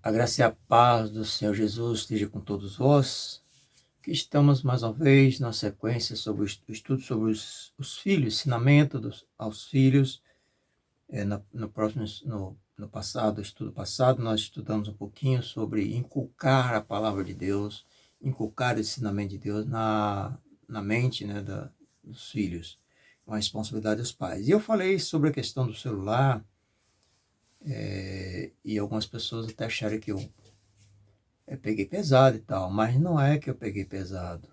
A graça e a paz do Senhor Jesus esteja com todos vós, que estamos mais uma vez na sequência sobre o estudo sobre os filhos, ensinamento aos filhos. No passado, estudo passado, nós estudamos um pouquinho sobre inculcar a palavra de Deus, inculcar o ensinamento de Deus na mente, né, dos filhos, uma responsabilidade dos pais. E eu falei sobre a questão do celular, e algumas pessoas até acharam que eu peguei pesado e tal, mas não é que eu peguei pesado.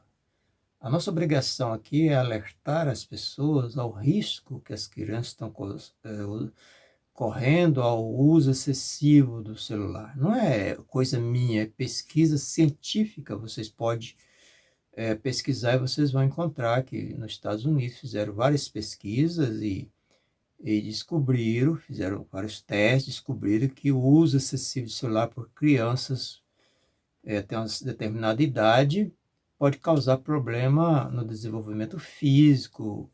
A nossa obrigação aqui é alertar as pessoas ao risco que as crianças estão correndo ao uso excessivo do celular. Não é coisa minha, é pesquisa científica. Vocês podem pesquisar e vocês vão encontrar que nos Estados Unidos fizeram várias pesquisas e descobriram, fizeram vários testes, descobriram que o uso excessivo de celular por crianças até uma determinada idade pode causar problema no desenvolvimento físico,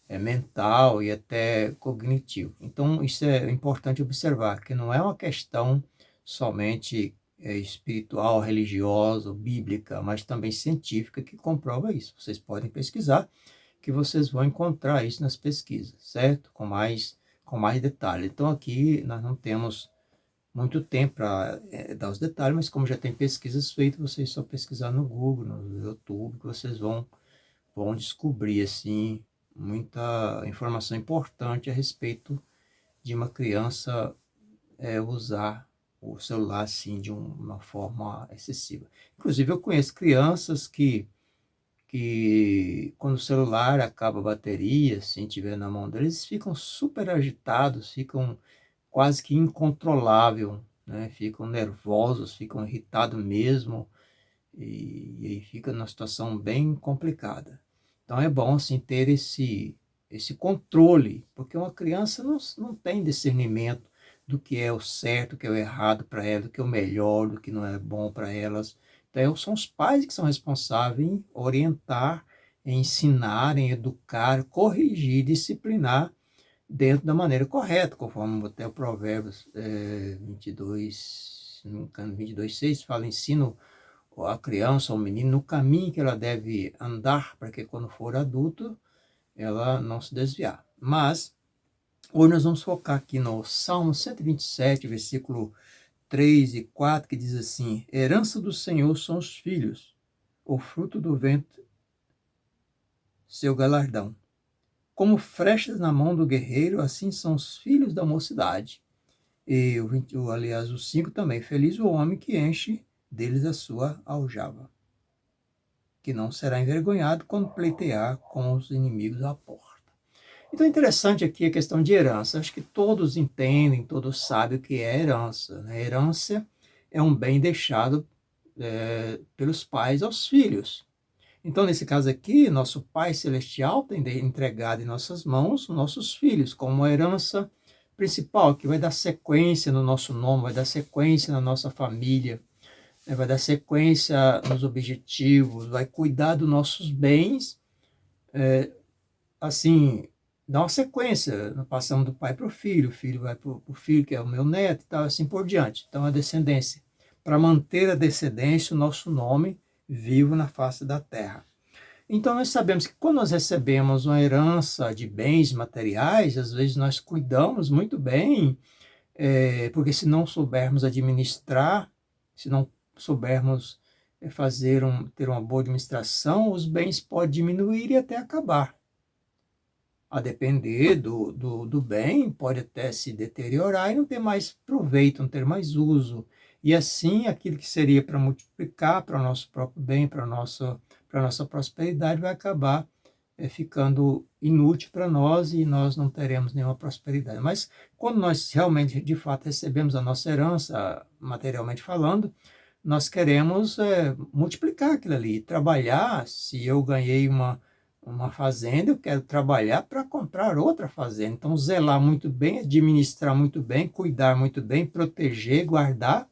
mental e até cognitivo. Então, isso é importante observar, que não é uma questão somente espiritual, religiosa, bíblica, mas também científica que comprova isso. Vocês podem pesquisar, que vocês vão encontrar isso nas pesquisas, certo? Com mais detalhe. Então, aqui nós não temos muito tempo para dar os detalhes, mas como já tem pesquisas feitas, vocês só pesquisar no Google, no YouTube, que vocês vão descobrir assim muita informação importante a respeito de uma criança usar o celular assim de uma forma excessiva. Inclusive eu conheço crianças que quando o celular acaba a bateria, se tiver na mão deles, ficam super agitados, ficam quase que incontrolável, né? Ficam nervosos, ficam irritados mesmo, e aí fica numa situação bem complicada. Então é bom assim ter esse controle, porque uma criança não tem discernimento do que é o certo, do que é o errado para ela, do que é o melhor, do que não é bom para elas. Então são os pais que são responsáveis em orientar, em ensinar, em educar, corrigir, disciplinar dentro da maneira correta, conforme até o Provérbios 22, se não me engano, 22:6 fala: ensino a criança ou o menino no caminho que ela deve andar, para que quando for adulto ela não se desviar. Mas hoje nós vamos focar aqui no Salmo 127, versículo 3 e 4, que diz assim: herança do Senhor são os filhos, o fruto do ventre seu galardão. Como flechas na mão do guerreiro, assim são os filhos da mocidade. E aliás, o 5 também: feliz o homem que enche deles a sua aljava, que não será envergonhado quando pleitear com os inimigos à porta. Então é interessante aqui a questão de herança. Acho que todos entendem, todos sabem o que é herança, né? Herança é um bem deixado pelos pais aos filhos. Então, nesse caso aqui, nosso Pai Celestial tem entregado em nossas mãos nossos filhos, como uma herança principal, que vai dar sequência no nosso nome, vai dar sequência na nossa família, vai dar sequência nos objetivos, vai cuidar dos nossos bens, assim, dá uma sequência, passamos do pai para o filho vai para o filho, que é o meu neto, e tal, assim por diante. Então, a descendência, para manter a descendência, o nosso nome vivo na face da terra. Então, nós sabemos que quando nós recebemos uma herança de bens materiais, às vezes nós cuidamos muito bem, porque se não soubermos administrar, se não soubermos ter uma boa administração, os bens podem diminuir e até acabar. A depender do bem, pode até se deteriorar e não ter mais proveito, não ter mais uso. E assim, aquilo que seria para multiplicar para o nosso próprio bem, para a nossa prosperidade, vai acabar ficando inútil para nós e nós não teremos nenhuma prosperidade. Mas quando nós realmente, de fato, recebemos a nossa herança, materialmente falando, nós queremos multiplicar aquilo ali, trabalhar. Se eu ganhei uma fazenda, eu quero trabalhar para comprar outra fazenda. Então, zelar muito bem, administrar muito bem, cuidar muito bem, proteger, guardar,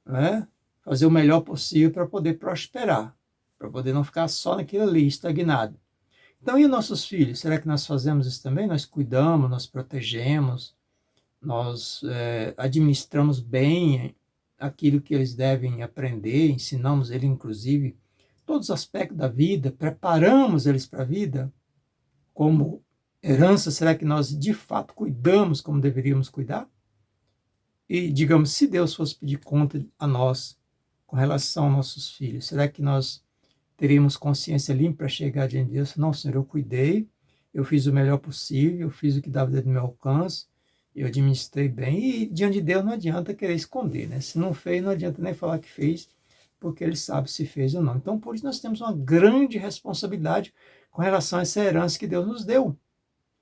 né? Fazer o melhor possível para poder prosperar, para poder não ficar só naquilo ali, estagnado. Então, e os nossos filhos? Será que nós fazemos isso também? Nós cuidamos, nós protegemos, nós administramos bem aquilo que eles devem aprender, ensinamos eles, inclusive, todos os aspectos da vida, preparamos eles para a vida, como herança, será que nós de fato cuidamos como deveríamos cuidar? E, digamos, se Deus fosse pedir conta a nós com relação aos nossos filhos, será que nós teríamos consciência limpa para chegar diante de Deus? Não, Senhor, eu cuidei, eu fiz o melhor possível, eu fiz o que dava dentro do meu alcance, eu administrei bem, e diante de Deus não adianta querer esconder, né? Se não fez, não adianta nem falar que fez, porque Ele sabe se fez ou não. Então, por isso nós temos uma grande responsabilidade com relação a essa herança que Deus nos deu.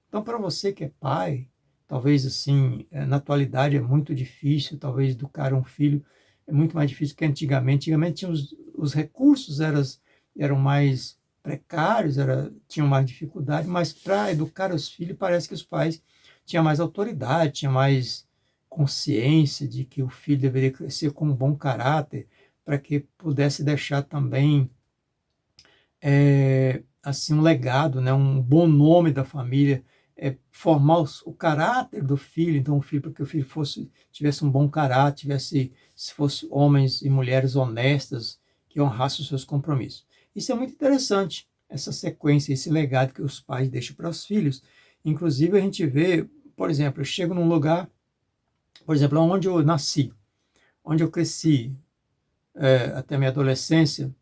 Então, para você que é pai, talvez assim, na atualidade é muito difícil, talvez educar um filho é muito mais difícil que antigamente. Antigamente tinha os recursos eram mais precários, tinham mais dificuldade, mas para educar os filhos parece que os pais tinham mais autoridade, tinham mais consciência de que o filho deveria crescer com um bom caráter, para que pudesse deixar também assim um legado, né, um bom nome da família, formar o caráter do filho. Então o filho, para que o filho tivesse um bom caráter, se fosse homens e mulheres honestas, que honrassem os seus compromissos. Isso é muito interessante, essa sequência, esse legado que os pais deixam para os filhos. Inclusive a gente vê, por exemplo, eu chego num lugar, por exemplo, onde eu nasci, onde eu cresci, até a minha adolescência.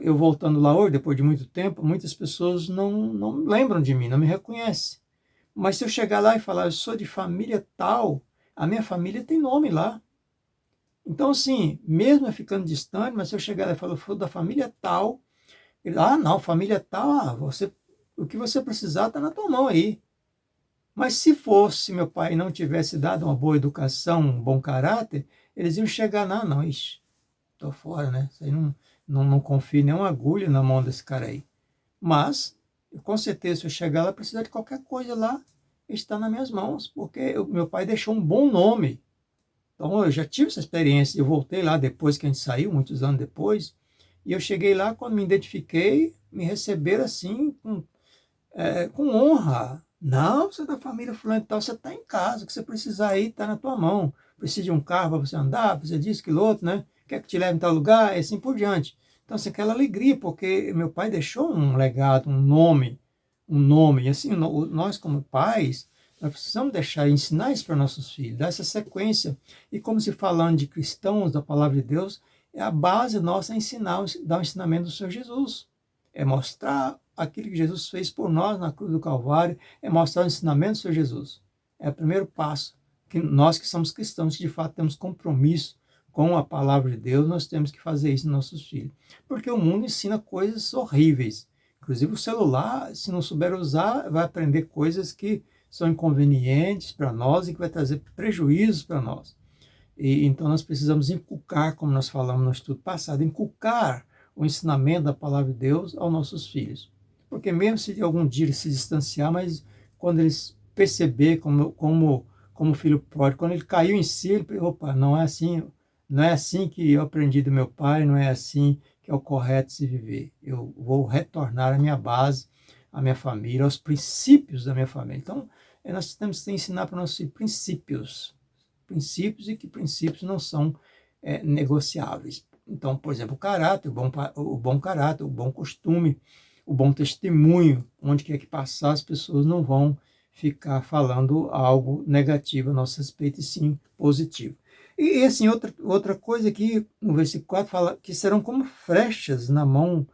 Eu voltando lá hoje, depois de muito tempo, muitas pessoas não lembram de mim, não me reconhecem. Mas se eu chegar lá e falar, eu sou de família tal, a minha família tem nome lá. Então, assim, mesmo eu ficando distante, mas se eu chegar lá e falar, eu sou da família tal, ele, não, família tal, o que você precisar está na tua mão aí. Mas se meu pai não tivesse dado uma boa educação, um bom caráter, eles iam chegar lá, não, ixi, tô fora, né? Isso aí não confio nem uma agulha na mão desse cara aí. Mas, com certeza, se eu chegar lá, precisar de qualquer coisa lá, está nas minhas mãos, porque meu pai deixou um bom nome. Então, eu já tive essa experiência. Eu voltei lá depois que a gente saiu, muitos anos depois, e eu cheguei lá, quando me identifiquei, me receberam assim, com honra. Não, você é da família fulano e tal, você está em casa, o que você precisar aí está na tua mão. Precisa de um carro para você andar, precisa disso, aquilo outro, né? Quer que te leve em tal lugar, e assim por diante. Então, assim, aquela alegria, porque meu pai deixou um legado, um nome, e assim, nós como pais, nós precisamos deixar, ensinar isso para nossos filhos, dar essa sequência. E como se falando de cristãos, da palavra de Deus, é a base nossa ensinar, dar o ensinamento do Senhor Jesus. É mostrar aquilo que Jesus fez por nós na cruz do Calvário, é mostrar o ensinamento do Senhor Jesus. É o primeiro passo. Que nós que somos cristãos, que de fato temos compromisso com a palavra de Deus, nós temos que fazer isso nos nossos filhos. Porque o mundo ensina coisas horríveis. Inclusive o celular, se não souber usar, vai aprender coisas que são inconvenientes para nós e que vai trazer prejuízos para nós. Então nós precisamos inculcar, como nós falamos no estudo passado, inculcar o ensinamento da palavra de Deus aos nossos filhos. Porque mesmo se algum dia eles se distanciar, mas quando eles perceber como o filho pródigo, quando ele caiu em si, ele falou, opa, não é assim que eu aprendi do meu pai, não é assim que é o correto se viver. Eu vou retornar à minha base, à minha família, aos princípios da minha família. Então, nós temos que ensinar para nossos filhos princípios e que princípios não são negociáveis. Então, por exemplo, o caráter, o bom caráter, o bom costume, o bom testemunho, onde quer que passar, as pessoas não vão ficar falando algo negativo a nosso respeito, e sim positivo. E assim, outra coisa aqui, no versículo 4, fala que serão como flechas na mão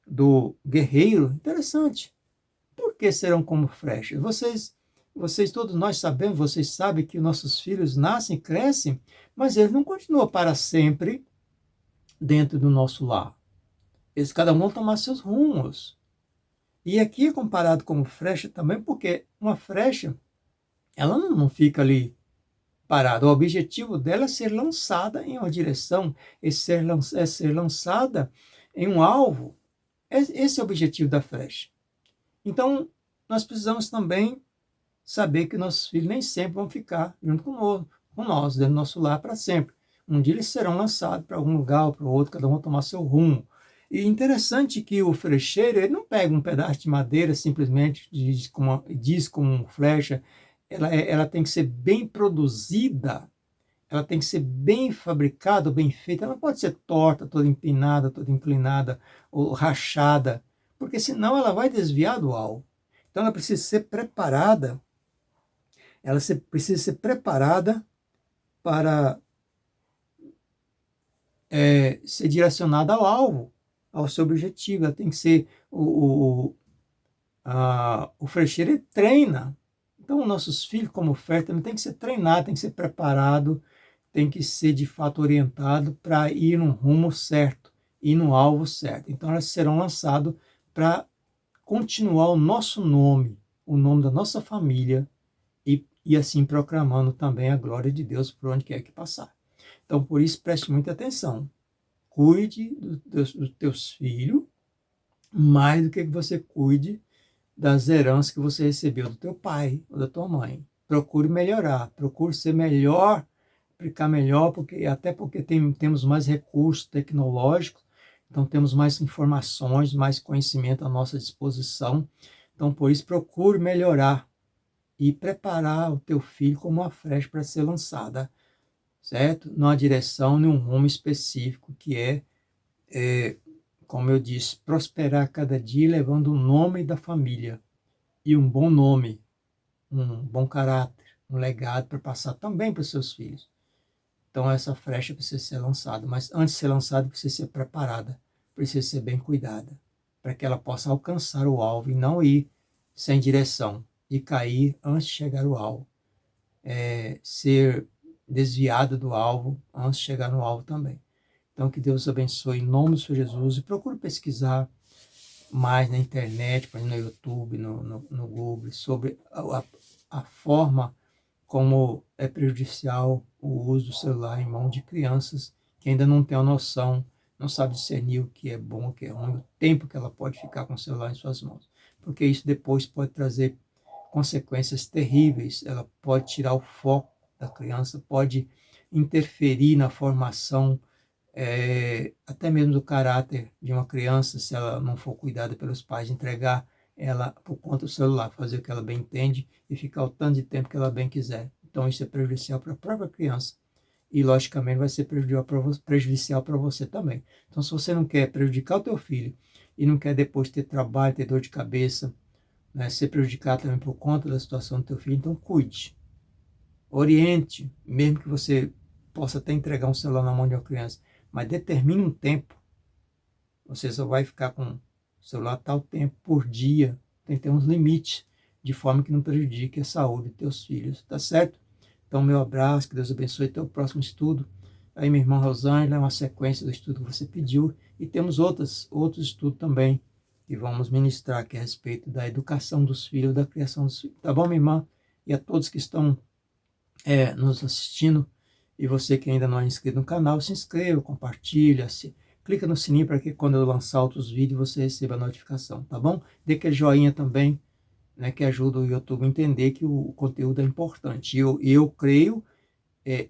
do guerreiro. Interessante. Por que serão como flechas? Vocês todos nós sabemos, vocês sabem que nossos filhos nascem, crescem, mas eles não continuam para sempre dentro do nosso lar. Eles cada um vão tomar seus rumos. E aqui é comparado como flecha também, porque uma flecha, ela não fica ali parada. O objetivo dela é ser lançada em uma direção, é ser lançada em um alvo. Esse é o objetivo da flecha. Então, nós precisamos também saber que nossos filhos nem sempre vão ficar junto com nós, dentro do nosso lar para sempre. Um dia eles serão lançados para algum lugar ou para o outro, cada um vai tomar seu rumo. E interessante que o flecheiro, ele não pega um pedaço de madeira, simplesmente diz como flecha, ela tem que ser bem produzida, ela tem que ser bem fabricada, bem feita, ela não pode ser torta, toda empinada, toda inclinada ou rachada, porque senão ela vai desviar do alvo. Então ela precisa ser preparada, precisa ser preparada para ser direcionada ao alvo, ao seu objetivo. Ela tem que ser o frecheiro, ele treina. Então, nossos filhos, como oferta, também tem que ser treinado, tem que ser preparado, tem que ser de fato orientado para ir no rumo certo, ir no alvo certo. Então, elas serão lançadas para continuar o nosso nome, o nome da nossa família, e assim proclamando também a glória de Deus por onde quer que passar. Então, por isso, preste muita atenção. Cuide dos teus filhos, mais do que você cuide das heranças que você recebeu do teu pai ou da tua mãe. Procure melhorar, procure ser melhor, aplicar melhor, até porque temos mais recursos tecnológicos, então temos mais informações, mais conhecimento à nossa disposição. Então, por isso, procure melhorar e preparar o teu filho como uma flecha para ser lançada, certo? Numa direção, num rumo específico, que como eu disse, prosperar cada dia levando o nome da família e um bom nome, um bom caráter, um legado para passar também para os seus filhos. Então essa flecha precisa ser lançada, mas antes de ser lançada precisa ser preparada, precisa ser bem cuidada, para que ela possa alcançar o alvo e não ir sem direção e cair antes de chegar ao alvo. Ser desviada do alvo antes de chegar no alvo também. Então que Deus abençoe em nome do Senhor Jesus, e procure pesquisar mais na internet, no YouTube, no Google, sobre a forma como é prejudicial o uso do celular em mãos de crianças que ainda não têm a noção, não sabem discernir o que é bom, o que é ruim, o tempo que ela pode ficar com o celular em suas mãos. Porque isso depois pode trazer consequências terríveis, ela pode tirar o foco da criança, pode interferir na formação até mesmo do caráter de uma criança, se ela não for cuidada pelos pais, entregar ela por conta do celular, fazer o que ela bem entende e ficar o tanto de tempo que ela bem quiser. Então isso é prejudicial para a própria criança e logicamente vai ser prejudicial para você também. Então se você não quer prejudicar o teu filho e não quer depois ter trabalho, ter dor de cabeça, né, ser prejudicado também por conta da situação do teu filho, então cuide, oriente, mesmo que você possa até entregar um celular na mão de uma criança, mas determine um tempo. Você só vai ficar com o celular tal tempo por dia. Tem que ter uns limites, de forma que não prejudique a saúde dos teus filhos, tá certo? Então, meu abraço, que Deus abençoe. Até o próximo estudo. Aí, minha irmã Rosângela, é uma sequência do estudo que você pediu. E temos outros estudos também, que vamos ministrar aqui a respeito da educação dos filhos, da criação dos filhos. Tá bom, minha irmã? E a todos que estão nos assistindo, e você que ainda não é inscrito no canal, se inscreva, compartilha, clica no sininho para que quando eu lançar outros vídeos você receba a notificação, tá bom? Dê aquele joinha também, né, que ajuda o YouTube a entender que o conteúdo é importante. E eu creio,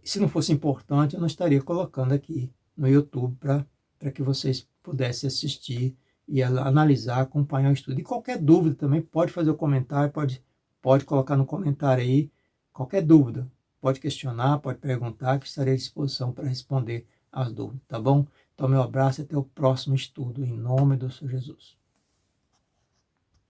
se não fosse importante, eu não estaria colocando aqui no YouTube para que vocês pudessem assistir e analisar, acompanhar o estudo. E qualquer dúvida também, pode fazer o comentário, pode colocar no comentário aí, qualquer dúvida. Pode questionar, pode perguntar, que estarei à disposição para responder as dúvidas, tá bom? Então, meu abraço e até o próximo estudo, em nome do Senhor Jesus.